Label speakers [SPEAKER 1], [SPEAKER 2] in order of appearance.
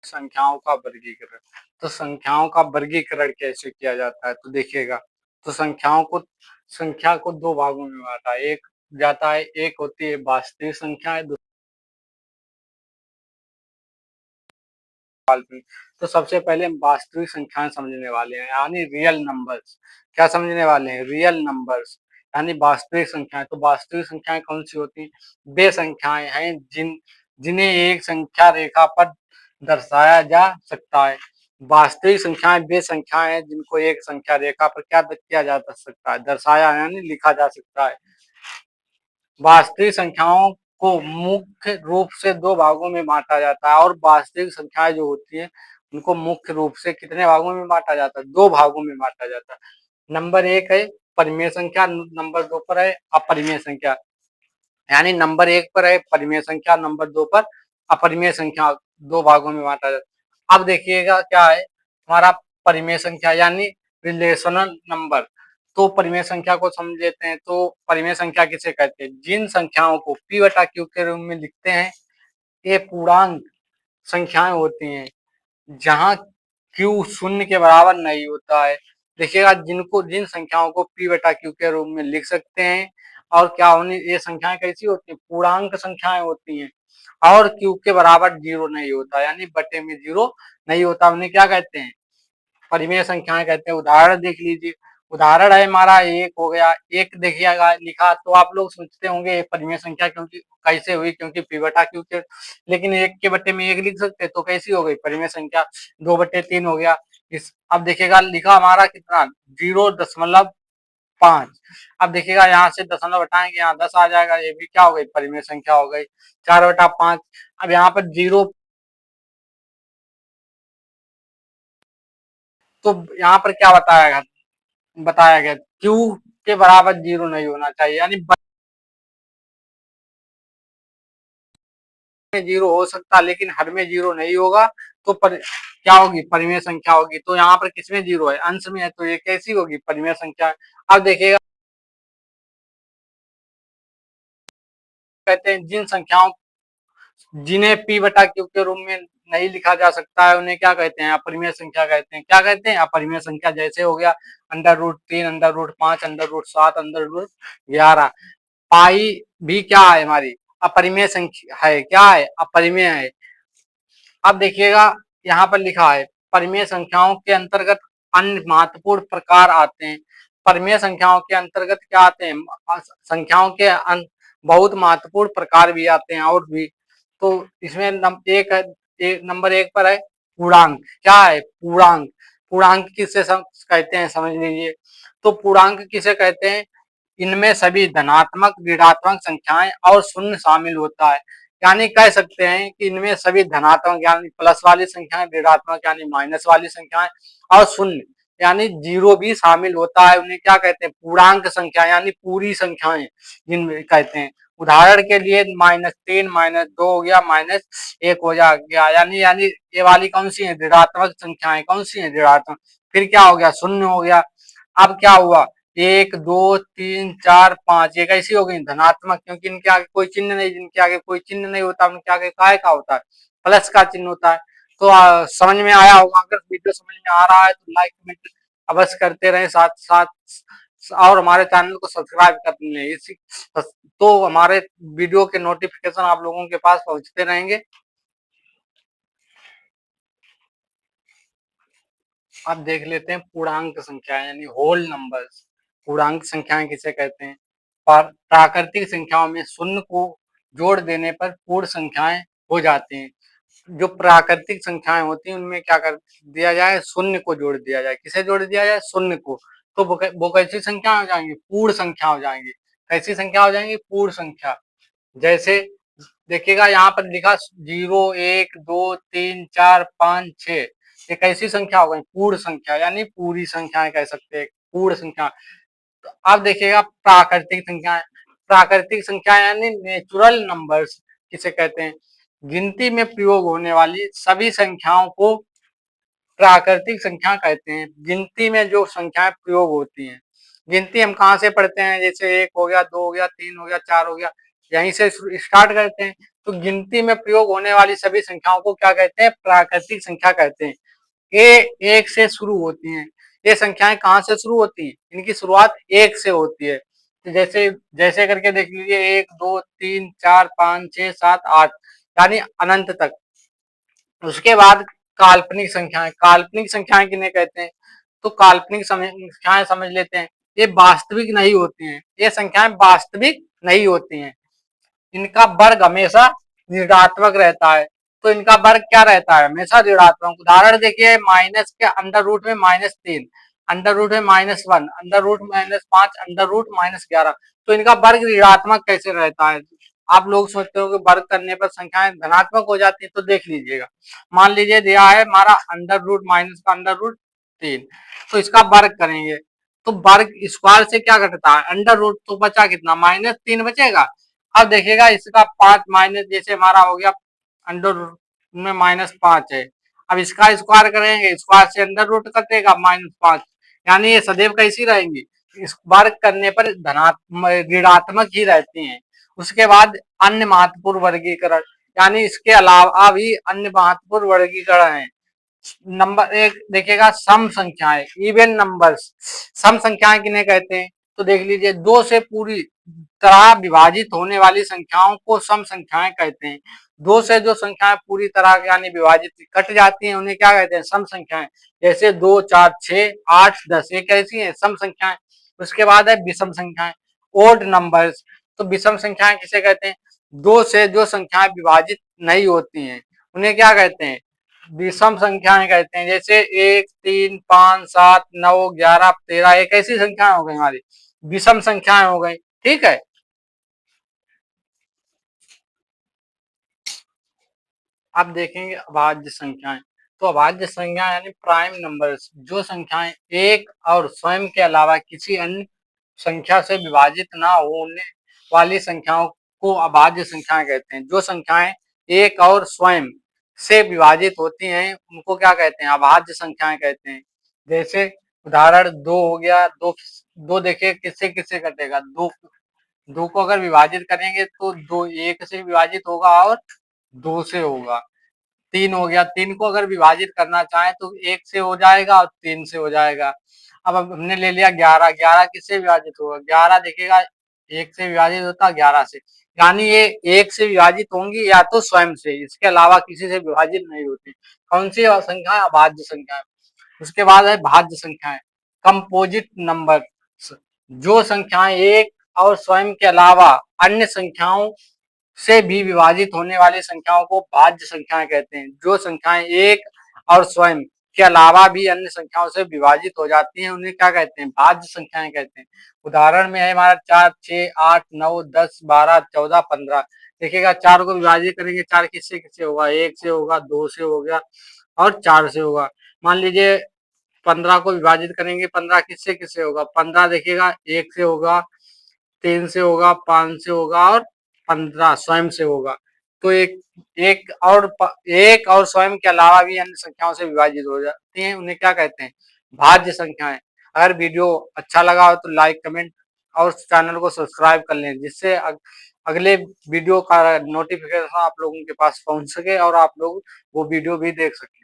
[SPEAKER 1] संख्याओं का वर्गीकरण। तो संख्याओं का वर्गीकरण कैसे किया जाता है तो देखिएगा। तो संख्या को दो भागों में बांटा है। एक जाता है, एक होती है वास्तविक संख्याएं, तो सबसे पहले हम वास्तविक संख्याएं समझने वाले हैं, यानी रियल नंबर्स। क्या समझने वाले हैं? रियल नंबर्स यानी वास्तविक संख्याएं। तो वास्तविक संख्याएं कौन सी होती हैं? वे संख्याएं हैं जिन्हें एक संख्या रेखा पर दर्शाया जा सकता है। वास्तविक संख्याएं वे संख्याएं हैं जिनको एक संख्या रेखा पर क्या किया जा सकता है? दर्शाया यानी लिखा जा सकता है। वास्तविक संख्याओं को मुख्य रूप से दो भागों में बांटा जाता है, और वास्तविक संख्याएं जो होती हैं उनको मुख्य रूप से कितने भागों में बांटा जाता है? दो भागों में बांटा जाता है। नंबर एक है परिमेय संख्या, नंबर दो पर है अपरिमेय संख्या। यानी नंबर एक पर है परिमेय संख्या, नंबर दो पर अपरिमेय संख्या, दो भागों में बांटा जाता है। अब देखिएगा क्या है हमारा परिमेय संख्या यानी रिलेशनल नंबर। तो परिमेय संख्या को समझ लेते हैं। तो परिमेय संख्या किसे कहते हैं? जिन संख्याओं को p बटा q के रूप में लिखते हैं, ये पूर्णांक संख्याएं होती हैं जहां q शून्य के बराबर नहीं होता है। देखिएगा जिन संख्याओं को p बटा q के रूप में लिख सकते हैं, और क्या होनी, ये संख्याएं कैसी होती हैं? पूर्णांक संख्याएं होती हैं, और q के बराबर जीरो नहीं होता, यानी बटे में जीरो नहीं होता, उन्हें क्या कहते हैं? परिमेय संख्याएं कहते हैं। उदाहरण देख लीजिए। उदाहरण है हमारा एक हो गया, एक देखिएगा लिखा तो आप लोग सोचते होंगे परिमेय संख्या क्योंकि कैसे हुई, क्योंकि p बटा q के, लेकिन एक के बटे में एक लिख सकते तो कैसी हो गई? परिमेय संख्या। दो बटे तीन हो गया। अब देखिएगा लिखा हमारा कितना? 0.5। अब देखिएगा यहाँ से दशमलव हटाएंगे, यहाँ 10 आ जाएगा, ये भी क्या हो गई? परिमेय संख्या हो गई। 4/5। अब यहाँ पर जीरो, तो यहाँ पर क्या बताया गया q के बराबर जीरो नहीं होना चाहिए, यानी में जीरो हो सकता लेकिन हर में जीरो नहीं होगा। तो क्या होगी? परिमेय संख्या होगी। तो यहाँ पर किसमें जीरो है? अंश में है, तो ये कैसी होगी? परिमेय संख्या। अब देखिएगा कहते हैं जिन्हें p बटा q के रूप में नहीं लिखा जा सकता है उन्हें क्या कहते हैं? अपरिमेय संख्या कहते हैं। क्या कहते हैं? अपरिमेय संख्या। जैसे हो गया √3, √5, √7, √11। पाई भी क्या है? हमारी अपरिमेय संख्या है। क्या है? अपरिमेय है। अब देखिएगा यहाँ पर लिखा है परिमेय संख्याओं के अंतर्गत अन्य महत्वपूर्ण प्रकार आते हैं। परिमेय संख्याओं के अंतर्गत क्या आते हैं? संख्याओं के बहुत महत्वपूर्ण प्रकार भी आते हैं, और भी। तो इसमें नंबर एक पर है पूर्णांक। क्या है? पूर्णांक। पूर्णांक किसे कहते हैं समझ लीजिए। तो पूर्णांक किसे कहते हैं? इनमें सभी धनात्मक, ऋणात्मक संख्याएं और शून्य शामिल होता है। यानी कह सकते हैं कि इनमें सभी धनात्मक यानी प्लस वाली संख्याएं, ऋणात्मक यानी माइनस वाली संख्याएं, और शून्य यानी जीरो भी शामिल होता है। उन्हें क्या कहते हैं? पूर्णांक संख्या यानी पूरी संख्याएं जिनमें कहते हैं। उदाहरण के लिए -3, -2 हो गया, -1 हो गया, यानी ये वाली कौन सी है? ऋणात्मक संख्याएं। कौन सी है? ऋणात्मक। फिर क्या हो गया? शून्य हो गया। अब क्या हुआ? 1, 2, 3, 4, 5, ये कैसी हो गई? धनात्मक, क्योंकि इनके आगे कोई चिन्ह नहीं, जिनके आगे कोई चिन्ह नहीं होता उनके आगे काय का होता है? प्लस का चिन्ह होता है। तो समझ में आया होगा। अगर वीडियो समझ में आ रहा है तो लाइक कमेंट अवश्य करते रहें, साथ साथ और हमारे चैनल को सब्सक्राइब कर लें। इसी तो हमारे वीडियो के नोटिफिकेशन आप लोगों के पास पहुंचते रहेंगे। अब देख लेते हैं पूर्णांक संख्या यानी होल नंबर्स। पूर्णांक संख्याएं किसे कहते हैं? प्राकृतिक संख्याओं में शून्य को जोड़ देने पर पूर्ण संख्याएं हो जाती हैं। जो प्राकृतिक संख्याएं होती हैं उनमें क्या कर दिया जाए? शून्य को जोड़ दिया जाए। किसे जोड़ दिया जाए? शून्य को। तो वो कैसी संख्या हो जाएंगी? पूर्ण संख्या हो जाएंगी। कैसी संख्या हो जाएंगी? पूर्ण संख्या। जैसे देखिएगा यहाँ पर लिखा 0, 1, 2, 3, 4, 5, 6, ये कैसी संख्या हो गई? पूर्ण संख्या, यानी पूरी संख्याएं कह सकते हैं, पूर्ण संख्या। तो अब देखिएगा प्राकृतिक संख्याएं। प्राकृतिक संख्या यानी नेचुरल नंबर्स किसे कहते हैं? गिनती में प्रयोग होने वाली सभी संख्याओं को प्राकृतिक संख्या कहते हैं। गिनती में जो संख्याएं प्रयोग होती हैं, गिनती हम कहाँ से पढ़ते हैं? जैसे 1 हो गया, 2 हो गया, 3 हो गया, 4 हो गया, यहीं से स्टार्ट करते हैं। तो गिनती में प्रयोग होने वाली सभी संख्याओं को क्या कहते हैं? प्राकृतिक संख्या कहते हैं। ये एक से शुरू होती हैं। ये संख्याएं कहाँ से शुरू होती हैं? इनकी शुरुआत एक से होती है। तो जैसे जैसे करके देख लीजिए, 1 2 3 4 5 6 7 8 यानी अनंत तक। उसके बाद काल्पनिक संख्याएं। काल्पनिक संख्याएं किन्हें कहते हैं? तो काल्पनिक संख्याएं समझ लेते हैं। ये वास्तविक नहीं होती हैं। ये संख्याएं वास्तविक नहीं होती हैं। इनका वर्ग हमेशा ऋणात्मक रहता है। तो इनका वर्ग क्या रहता है? हमेशा ऋणात्मक। उदाहरण देखिए, माइनस के अंडर रूट में -3, अंडर रूट में -1, अंडर रूट -5, अंडर रूट -11। तो इनका वर्ग ऋणात्मक कैसे रहता है? आप लोग सोचते हो कि वर्ग करने पर संख्याएं धनात्मक हो जाती है, तो देख लीजिएगा। मान लीजिए दिया है हमारा अंडर रूट माइनस का अंडर रूट 3, तो इसका वर्ग करेंगे तो वर्ग स्क्वायर से क्या घटता है? Under root. तो बचा कितना? -3 बचेगा। अब देखिएगा इसका 5 माइनस, जैसे हमारा हो गया अंडर रूट में -5 है। अब इसका स्क्वायर करेंगे, स्क्वायर से अंडर रूट कटेगा -5, यानी ये सदैव कैसी रहेंगी? इस वर्ग करने पर ऋणात्मक ही रहती हैं। उसके बाद अन्य महत्वपूर्ण वर्गीकरण, यानी इसके अलावा भी अन्य महत्वपूर्ण वर्गीकरण है। नंबर एक देखिएगा, सम संख्याएं, इवन नंबर्स। सम संख्याएं किन्हें कहते हैं? तो देख लीजिए, दो से पूरी तरह विभाजित होने वाली संख्याओं को सम संख्याएं कहते हैं। दो से जो संख्याएं पूरी तरह यानी विभाजित कट जाती हैं, उन्हें क्या कहते हैं? सम संख्याएं। जैसे 2 4 6 8 10, ये कैसी हैं? सम संख्याएं। उसके बाद है विषम संख्याएं, ओड नंबर्स। तो विषम संख्याएं किसे कहते हैं? दो से जो संख्याएं विभाजित नहीं होती हैं, उन्हें क्या कहते हैं? विषम संख्याएं कहते हैं। जैसे 1 3 5 7 9 11 13, एक ऐसी संख्याएं हो गई हमारी, विषम संख्याएं हो गई। ठीक है। अब देखेंगे अभाज्य संख्याएं। तो अभाज्य संख्या यानी प्राइम नंबर्स, जो संख्याएं एक और स्वयं के अलावा किसी अन्य संख्या से विभाजित ना होने वाली संख्याओं को अभाज्य संख्याएं कहते हैं। जो संख्याएं एक और स्वयं से विभाजित होती हैं, उनको क्या कहते हैं? अभाज्य संख्याएं कहते हैं। जैसे उदाहरण 2 हो गया। दो दो देखिए किससे किससे कटेगा? दो, दो को अगर विभाजित करेंगे तो दो एक से विभाजित होगा और दो से होगा। 3 हो गया, 3 को अगर विभाजित करना चाहे तो 1 से हो जाएगा और 3 से हो जाएगा। अब हमने ले लिया 11, 11 किससे विभाजित होगा? 11 देखिएगा 1 से विभाजित होता है 11 से, यानी ये 1 से विभाजित होंगी या तो स्वयं से, इसके अलावा किसी से विभाजित नहीं होती। कौन सी संख्या है? अभाज्य संख्या है। उसके बाद है भाज्य संख्याएं, कंपोजिट नंबर। जो संख्याएं एक और स्वयं के अलावा अन्य संख्याओं से भी विभाजित होने वाली संख्याओं को भाज्य संख्याएं कहते हैं। जो संख्याएं एक और स्वयं के अलावा भी अन्य संख्याओं से विभाजित हो जाती हैं, उन्हें क्या कहते हैं? भाज्य संख्याएं कहते हैं। उदाहरण में है हमारा 4 6 8 9 10 12 14 15। देखिएगा 4 को विभाजित करेंगे, 4 किससे किससे होगा? 1 से होगा, 2 से हो गया और 4 से होगा। मान लीजिए 15 को विभाजित करेंगे, 15 किससे किससे होगा? 15 देखिएगा 1 से होगा, 3 से होगा, 5 से होगा और 15 स्वयं से होगा। तो एक और स्वयं के अलावा भी अन्य संख्याओं से विभाजित हो जाती हैं, उन्हें क्या कहते हैं? भाज्य संख्याएं। अगर वीडियो अच्छा लगा हो तो लाइक कमेंट और चैनल को सब्सक्राइब कर लें, जिससे अगले वीडियो का नोटिफिकेशन आप लोगों के पास पहुंच सके और आप लोग वो वीडियो भी देख सकें।